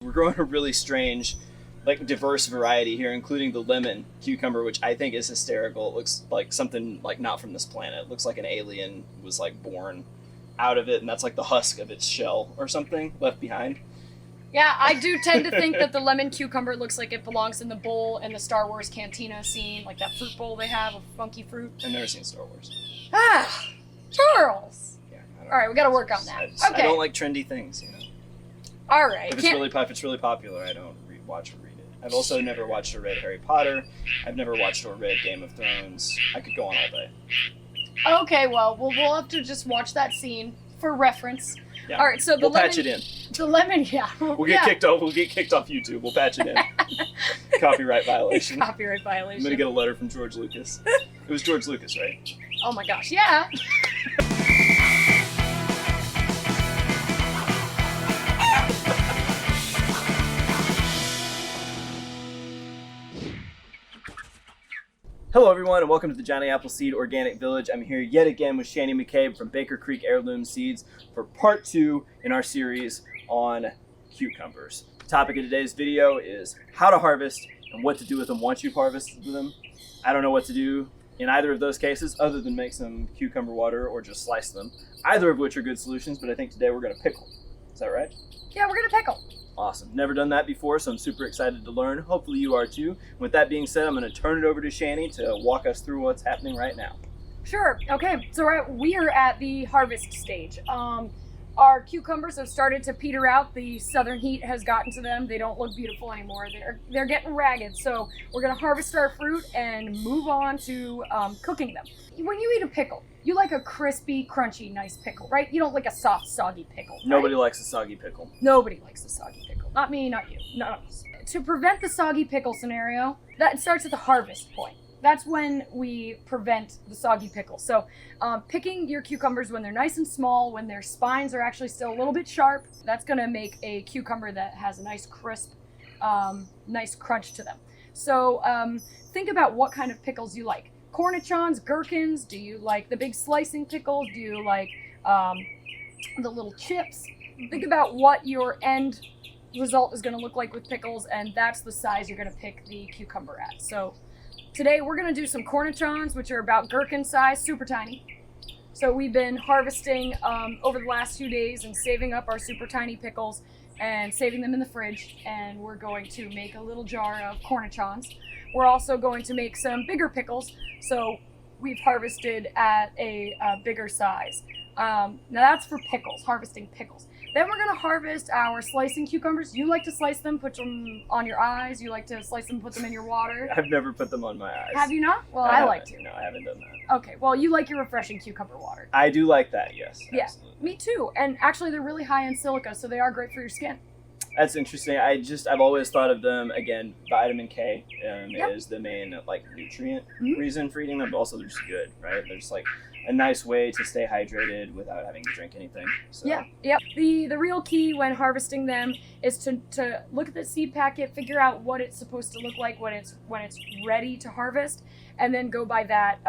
We're growing a really strange, like diverse variety here, including the lemon cucumber, which I think is hysterical. It looks like something like not from this planet. It looks like an alien was like born out of it, and that's like the husk of its shell or something left behind. Yeah, I do tend to think that the lemon cucumber looks like it belongs in the bowl in the Star Wars cantina scene, like that fruit bowl they have of funky fruit. I've never seen Star Wars. Ah, Charles! Yeah, All right, we got to work on that. Okay. I don't like trendy things, you know. All right. If it's really popular, I don't watch or read it. I've also never watched or read Harry Potter. I've never watched or read Game of Thrones. I could go on all day. Okay, well, we'll have to just watch that scene for reference. Yeah. All right, so we'll patch it in. The lemon, yeah. We'll get kicked off. We'll get kicked off YouTube. We'll patch it in. Copyright violation. Copyright violation. I'm gonna get a letter from George Lucas. It was George Lucas, right? Oh my gosh, yeah. Hello everyone and welcome to the Johnny Appleseed Organic Village. I'm here yet again with Shannie McCabe from Creek Heirloom Seeds for part 2 in our series on cucumbers. The topic of today's video is how to harvest and what to do with them once you've harvested them. I don't know what to do in either of those cases other than make some cucumber water or just slice them, either of which are good solutions, but I think today we're going to pickle. Is that right? Yeah, we're going to pickle. Awesome. Never done that before, so I'm super excited to learn. Hopefully you are too. With that being said, I'm going to turn it over to Shannie to walk us through what's happening right now. Sure. Okay. So we are at the harvest stage. Our cucumbers have started to peter out. The southern heat has gotten to them. They don't look beautiful anymore. They're getting ragged. So we're going to harvest our fruit and move on to cooking them. When you eat a pickle, you like a crispy, crunchy, nice pickle, right? You don't like a soft, soggy pickle. Right? Nobody likes a soggy pickle. Nobody likes a soggy pickle. Not me, not you. None of us. To prevent the soggy pickle scenario, that starts at the harvest point. That's when we prevent the soggy pickle. So picking your cucumbers when they're nice and small, when their spines are actually still a little bit sharp, that's going to make a cucumber that has a nice crisp, nice crunch to them. So think about what kind of pickles you like. Cornichons, gherkins, do you like the big slicing pickles? Do you like the little chips? Think about what your end result is going to look like with pickles, and that's the size you're going to pick the cucumber at. So today we're going to do some cornichons, which are about gherkin size, super tiny. So we've been harvesting over the last few days and saving up our super tiny pickles and saving them in the fridge, and we're going to make a little jar of cornichons. We're also going to make some bigger pickles, so we've harvested at a bigger size. Now that's for pickles, harvesting pickles. Then we're going to harvest our slicing cucumbers. You like to slice them, put them on your eyes. You like to slice them, put them in your water. I've never put them on my eyes. Have you not? Well, I like to. No, I haven't done that. Okay, well, you like your refreshing cucumber water. I do like that, yes. Yeah, absolutely. Me too. And actually, they're really high in silica, so they are great for your skin. That's interesting. I've always thought of them, again, vitamin K is the main nutrient reason for eating them, but also they're just good, right? They're just like a nice way to stay hydrated without having to drink anything. So. Yeah. The real key when harvesting them is to look at the seed packet, figure out what it's supposed to look like when it's ready to harvest, and then go by that.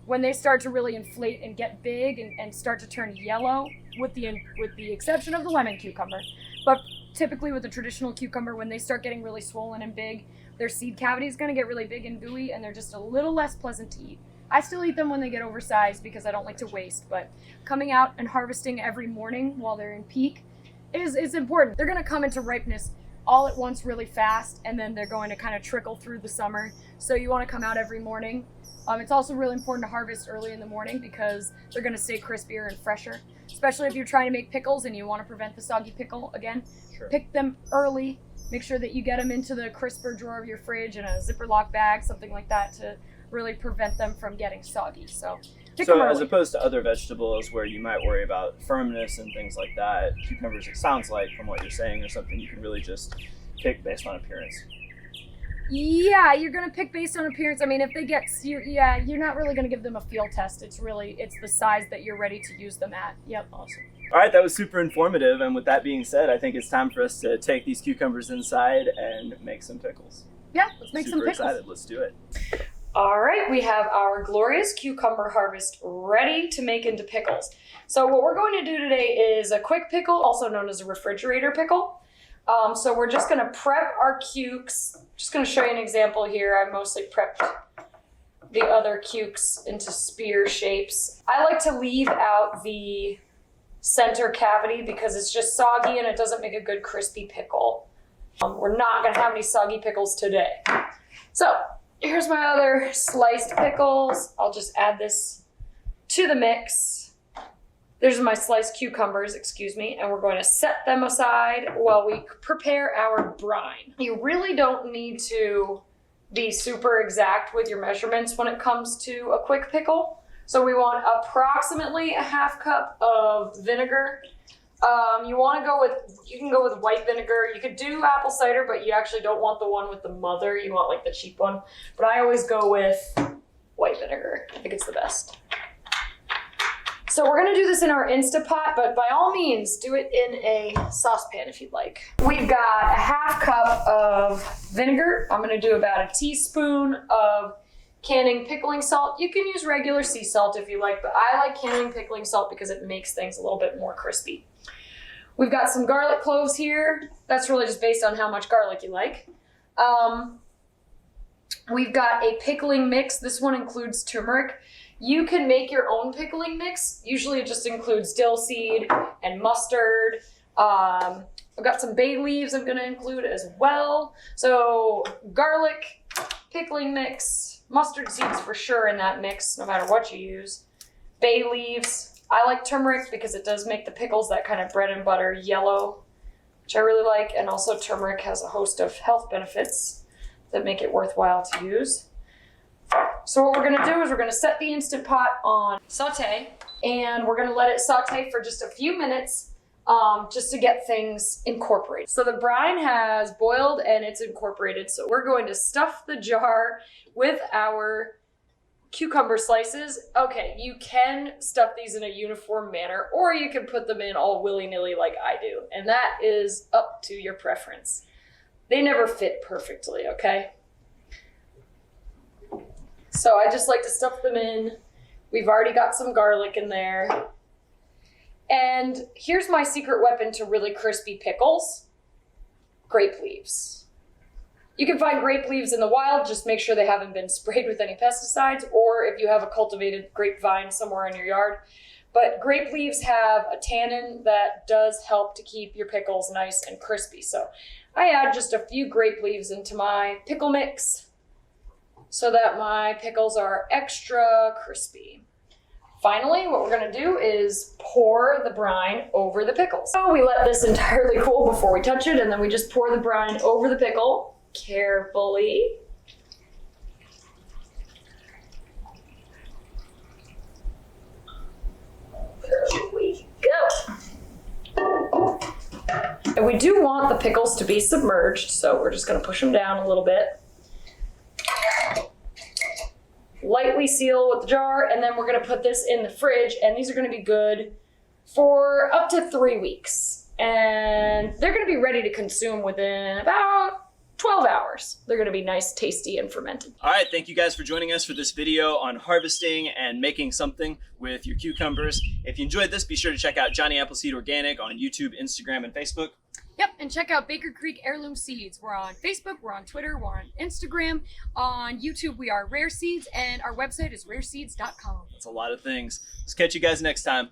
When they start to really inflate and get big and start to turn yellow, with the exception of the lemon cucumber, but typically with the traditional cucumber, when they start getting really swollen and big, their seed cavity is going to get really big and gooey, and they're just a little less pleasant to eat. I still eat them when they get oversized because I don't like to waste, but coming out and harvesting every morning while they're in peak is important. They're going to come into ripeness all at once really fast, and then they're going to kind of trickle through the summer. So you want to come out every morning. It's also really important to harvest early in the morning because they're going to stay crispier and fresher, especially if you're trying to make pickles and you want to prevent the soggy pickle again. Sure. Pick them early. Make sure that you get them into the crisper drawer of your fridge in a zipper lock bag, something like that, to really prevent them from getting soggy. So as opposed to other vegetables where you might worry about firmness and things like that, cucumbers, it sounds like from what you're saying, are something you can really just pick based on appearance. Yeah, you're going to pick based on appearance. I mean, if they get, you're not really going to give them a field test. It's the size that you're ready to use them at. Yep. Awesome. All right, that was super informative. And with that being said, I think it's time for us to take these cucumbers inside and make some pickles. Yeah, let's make some pickles. Super excited. Let's do it. All right, we have our glorious cucumber harvest ready to make into pickles. So what we're going to do today is a quick pickle, also known as a refrigerator pickle. So we're just gonna prep our cukes. Just gonna show you an example here. I mostly prepped the other cukes into spear shapes. I like to leave out the center cavity because it's just soggy and it doesn't make a good crispy pickle. We're not gonna have any soggy pickles today. So here's my other sliced pickles. I'll just add this to the mix. There's my sliced cucumbers, excuse me, and we're going to set them aside while we prepare our brine. You really don't need to be super exact with your measurements when it comes to a quick pickle. So we want approximately a half cup of vinegar. You can go with white vinegar. You could do apple cider, but you actually don't want the one with the mother. You want like the cheap one. But I always go with white vinegar. I think it's the best. So we're gonna do this in our Instapot, but by all means, do it in a saucepan if you'd like. We've got a half cup of vinegar. I'm gonna do about a teaspoon of canning pickling salt. You can use regular sea salt if you like, but I like canning pickling salt because it makes things a little bit more crispy. We've got some garlic cloves here. That's really just based on how much garlic you like. We've got a pickling mix. This one includes turmeric. You can make your own pickling mix. Usually it just includes dill seed and mustard. I've got some bay leaves I'm gonna include as well. So garlic, pickling mix, mustard seeds for sure in that mix, no matter what you use. Bay leaves. I like turmeric because it does make the pickles that kind of bread and butter yellow, which I really like. And also turmeric has a host of health benefits that make it worthwhile to use. So what we're gonna do is we're gonna set the Instant Pot on saute, and we're gonna let it saute for just a few minutes just to get things incorporated. So the brine has boiled and it's incorporated. So we're going to stuff the jar with our cucumber slices. Okay, you can stuff these in a uniform manner, or you can put them in all willy-nilly like I do, and that is up to your preference. They never fit perfectly, okay? So I just like to stuff them in. We've already got some garlic in there. And here's my secret weapon to really crispy pickles: grape leaves. You can find grape leaves in the wild, just make sure they haven't been sprayed with any pesticides, or if you have a cultivated grapevine somewhere in your yard. But grape leaves have a tannin that does help to keep your pickles nice and crispy. So I add just a few grape leaves into my pickle mix so that my pickles are extra crispy. Finally, what we're gonna do is pour the brine over the pickles. So we let this entirely cool before we touch it, and then we just pour the brine over the pickle carefully. There we go. And we do want the pickles to be submerged, so we're just gonna push them down a little bit. Lightly seal with the jar, and then we're gonna put this in the fridge, and these are gonna be good for up to 3 weeks. And they're gonna be ready to consume within about 12 hours. They're gonna be nice, tasty, and fermented. All right, thank you guys for joining us for this video on harvesting and making something with your cucumbers. If you enjoyed this, be sure to check out Johnny Appleseed Organic on YouTube, Instagram, and Facebook. Yep, and check out Baker Creek Heirloom Seeds. We're on Facebook, we're on Twitter, we're on Instagram. On YouTube, we are Rare Seeds, and our website is rareseeds.com. That's a lot of things. Let's catch you guys next time.